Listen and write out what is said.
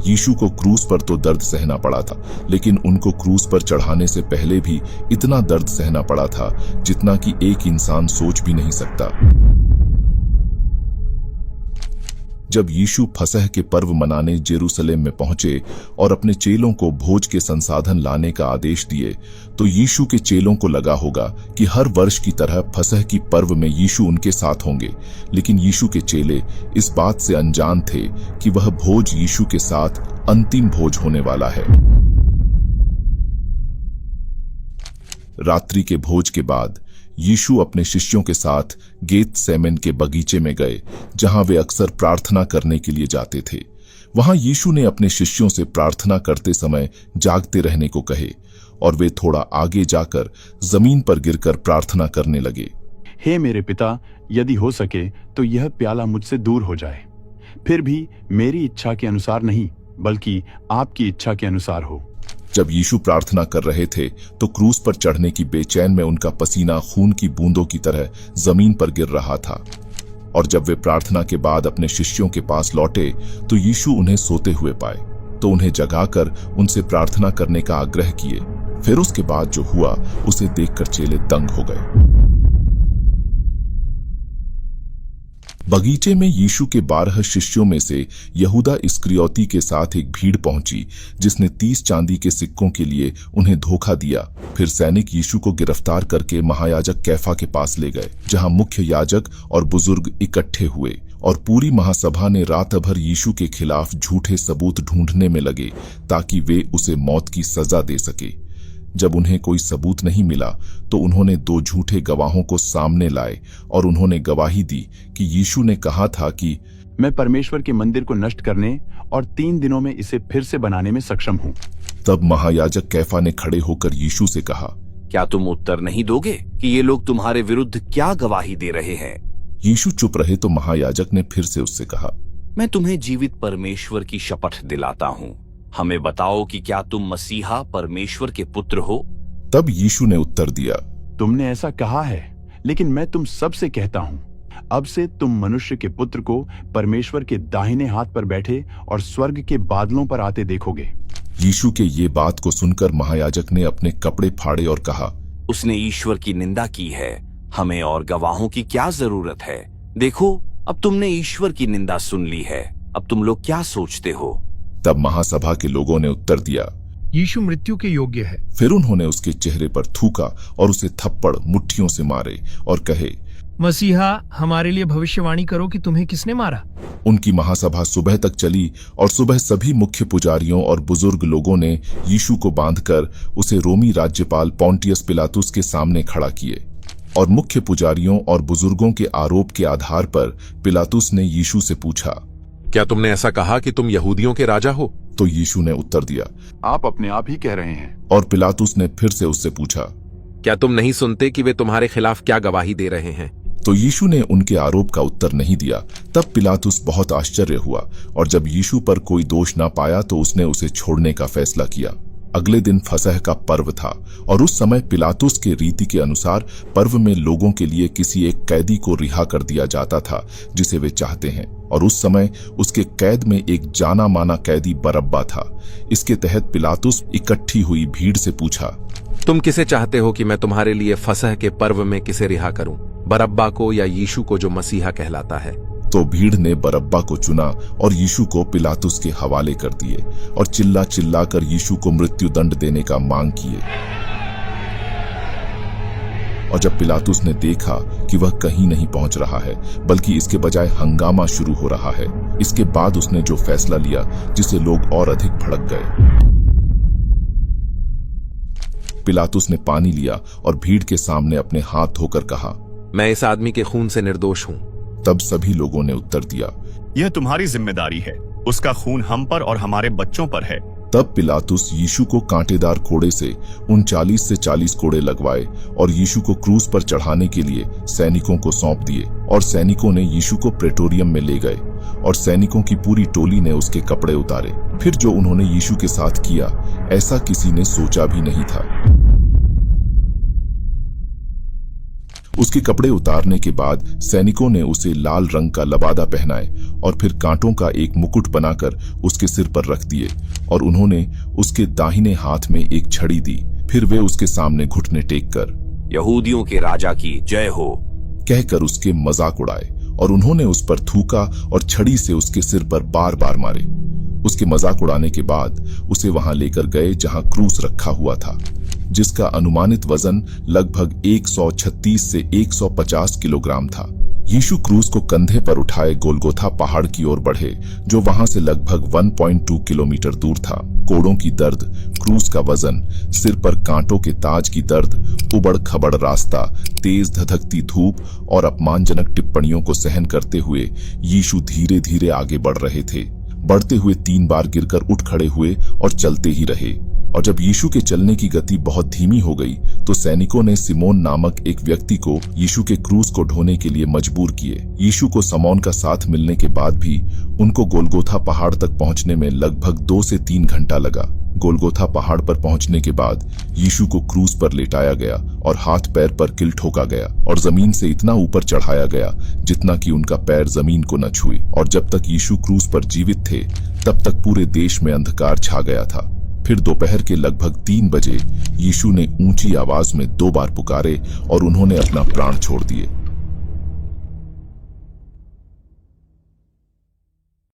यीशु को क्रूस पर तो दर्द सहना पड़ा था, लेकिन उनको क्रूस पर चढ़ाने से पहले भी इतना दर्द सहना पड़ा था जितना कि एक इंसान सोच भी नहीं सकता। जब यीशु फसह के पर्व मनाने जेरूसलेम में पहुंचे और अपने चेलों को भोज के संसाधन लाने का आदेश दिए, तो यीशु के चेलों को लगा होगा कि हर वर्ष की तरह फसह की पर्व में यीशु उनके साथ होंगे। लेकिन यीशु के चेले इस बात से अनजान थे कि वह भोज यीशु के साथ अंतिम भोज होने वाला है। रात्रि के भोज के बाद यीशु अपने शिष्यों के साथ गेतसेमन के बगीचे में गए, जहां वे अक्सर प्रार्थना करने के लिए जाते थे। वहां यीशु ने अपने शिष्यों से प्रार्थना करते समय जागते रहने को कहे और वे थोड़ा आगे जाकर जमीन पर गिरकर प्रार्थना करने लगे। हे मेरे पिता, यदि हो सके तो यह प्याला मुझसे दूर हो जाए, फिर भी मेरी इच्छा के अनुसार नहीं बल्कि आपकी इच्छा के अनुसार हो। जब यीशु प्रार्थना कर रहे थे तो क्रूस पर चढ़ने की बेचैन में उनका पसीना खून की बूंदों की तरह जमीन पर गिर रहा था। और जब वे प्रार्थना के बाद अपने शिष्यों के पास लौटे तो यीशु उन्हें सोते हुए पाए, तो उन्हें जगाकर उनसे प्रार्थना करने का आग्रह किए। फिर उसके बाद जो हुआ उसे देखकर चेले दंग हो गए। बगीचे में यीशु के 12 शिष्यों में से यहूदा इस्करियोती के साथ एक भीड़ पहुंची, जिसने 30 चांदी के सिक्कों के लिए उन्हें धोखा दिया। फिर सैनिक यीशु को गिरफ्तार करके महायाजक कैफा के पास ले गए, जहां मुख्य याजक और बुजुर्ग इकट्ठे हुए और पूरी महासभा ने रात भर यीशु के खिलाफ झूठे सबूत ढूंढने में लगे ताकि वे उसे मौत की सजा दे सके। जब उन्हें कोई सबूत नहीं मिला तो उन्होंने 2 झूठे गवाहों को सामने लाए और उन्होंने गवाही दी कि यीशु ने कहा था कि मैं परमेश्वर के मंदिर को नष्ट करने और 3 दिनों में इसे फिर से बनाने में सक्षम हूँ। तब महायाजक कैफा ने खड़े होकर यीशु से कहा, क्या तुम उत्तर नहीं दोगे कि ये लोग तुम्हारे विरुद्ध क्या गवाही दे रहे हैं? यीशु चुप रहे तो महायाजक ने फिर से उससे कहा, मैं तुम्हें जीवित परमेश्वर की शपथ दिलाता हूँ, हमें बताओ कि क्या तुम मसीहा परमेश्वर के पुत्र हो? तब यीशु ने उत्तर दिया, तुमने ऐसा कहा है, लेकिन मैं तुम सबसे कहता हूँ, अब से तुम मनुष्य के पुत्र को परमेश्वर के दाहिने हाथ पर बैठे और स्वर्ग के बादलों पर आते देखोगे। यीशु के ये बात को सुनकर महायाजक ने अपने कपड़े फाड़े और कहा, उसने ईश्वर की निंदा की है, हमें और गवाहों की क्या जरूरत है? देखो, अब तुमने ईश्वर की निंदा सुन ली है, अब तुम लोग क्या सोचते हो? तब महासभा के लोगों ने उत्तर दिया, यीशु मृत्यु के योग्य है। फिर उन्होंने उसके चेहरे पर थूका और उसे थप्पड़ मुट्ठियों से मारे और कहे, मसीहा, हमारे लिए भविष्यवाणी करो कि तुम्हें किसने मारा। उनकी महासभा सुबह तक चली और सुबह सभी मुख्य पुजारियों और बुजुर्ग लोगों ने यीशु को बांधकर उसे रोमी राज्यपाल पोंटियस पिलातुस के सामने खड़ा किए। और मुख्य पुजारियों और बुजुर्गों के आरोप के आधार पर पिलातुस ने यीशु से पूछा, क्या तुमने ऐसा कहा कि तुम यहूदियों के राजा हो? तो यीशु ने उत्तर दिया, आप अपने आप ही कह रहे हैं। और पिलातुस ने फिर से उससे पूछा, क्या तुम नहीं सुनते कि वे तुम्हारे खिलाफ क्या गवाही दे रहे हैं? तो यीशु ने उनके आरोप का उत्तर नहीं दिया। तब पिलातुस बहुत आश्चर्य हुआ और जब यीशु पर कोई दोष न पाया तो उसने उसे छोड़ने का फैसला किया। अगले दिन फसह का पर्व था और उस समय पिलातुस के रीति के अनुसार पर्व में लोगों के लिए किसी एक कैदी को रिहा कर दिया जाता था जिसे वे चाहते हैं, और उस समय उसके कैद में एक जाना माना कैदी बरअब्बा था। इसके तहत पिलातुस इकट्ठी हुई भीड़ से पूछा, तुम किसे चाहते हो कि मैं तुम्हारे लिए फसह के पर्व में किसे रिहा करूं, बरअब्बा को या यीशु को जो मसीहा कहलाता है? तो भीड़ ने बरअब्बा को चुना और यीशु को पिलातुस के हवाले कर दिए और चिल्ला चिल्ला कर यीशु को मृत्यु दंड देने का मांग किए। और जब पिलातुस ने देखा कि वह कहीं नहीं पहुंच रहा है बल्कि इसके बजाय हंगामा शुरू हो रहा है, इसके बाद उसने जो फैसला लिया जिससे लोग और अधिक भड़क गए। पिलातुस ने पानी लिया और भीड़ के सामने अपने हाथ धोकर कहा, मैं इस आदमी के खून से निर्दोष हूं। तब सभी लोगों ने उत्तर दिया, यह तुम्हारी जिम्मेदारी है, उसका खून हम पर और हमारे बच्चों पर है। तब पिलातुस यीशु को कांटेदार कोड़े से 39 से 40 कोड़े लगवाए और यीशु को क्रूस पर चढ़ाने के लिए सैनिकों को सौंप दिए। और सैनिकों ने यीशु को प्रेटोरियम में ले गए और सैनिकों की पूरी टोली ने उसके कपड़े उतारे। फिर जो उन्होंने यीशु के साथ किया, ऐसा किसी ने सोचा भी नहीं था। उसके कपड़े उतारने के बाद सैनिकों ने उसे लाल रंग का लबादा पहनाए और फिर कांटों का एक मुकुट बनाकर उसके सिर पर रख दिए और उन्होंने उसके दाहिने हाथ में एक छड़ी दी। फिर वे उसके सामने घुटने टेक कर यहूदियों के राजा की जय हो कहकर उसके मजाक उड़ाए और उन्होंने उस पर थूका और छड़ी से उसके सिर पर बार बार मारे। उसके मजाक उड़ाने के बाद उसे वहां लेकर गए जहां क्रूस रखा हुआ था, जिसका अनुमानित वजन लगभग 136 से 150 किलोग्राम था। यीशु क्रूस को कंधे पर उठाए गोलगोथा पहाड़ की ओर बढ़े, जो वहां से लगभग 1.2 किलोमीटर दूर था। कोड़ों की दर्द, क्रूस का वजन, सिर पर कांटों के ताज की दर्द, उबड़ खबड़ रास्ता, तेज धधकती धूप और अपमानजनक टिप्पणियों को सहन करते हुए यीशु धीरे धीरे आगे बढ़ रहे थे। बढ़ते हुए 3 बार गिरकर उठ खड़े हुए और चलते ही रहे। और जब यीशु के चलने की गति बहुत धीमी हो गई तो सैनिकों ने सिमोन नामक एक व्यक्ति को यीशु के क्रूस को ढोने के लिए मजबूर किए। यीशु को समौन का साथ मिलने के बाद भी उनको गोलगोथा पहाड़ तक पहुंचने में लगभग 2 से 3 घंटा लगा। गोलगोथा पहाड़ पर पहुंचने के बाद यीशु को क्रूस पर लेटाया गया और हाथ पैर पर किल ठोका गया और जमीन से इतना ऊपर चढ़ाया गया जितना कि उनका पैर जमीन को न छुए। और जब तक यीशु क्रूस पर जीवित थे तब तक पूरे देश में अंधकार छा गया था। फिर दोपहर के लगभग 3 बजे यीशु ने ऊंची आवाज में 2 बार पुकारे और उन्होंने अपना प्राण छोड़ दिए।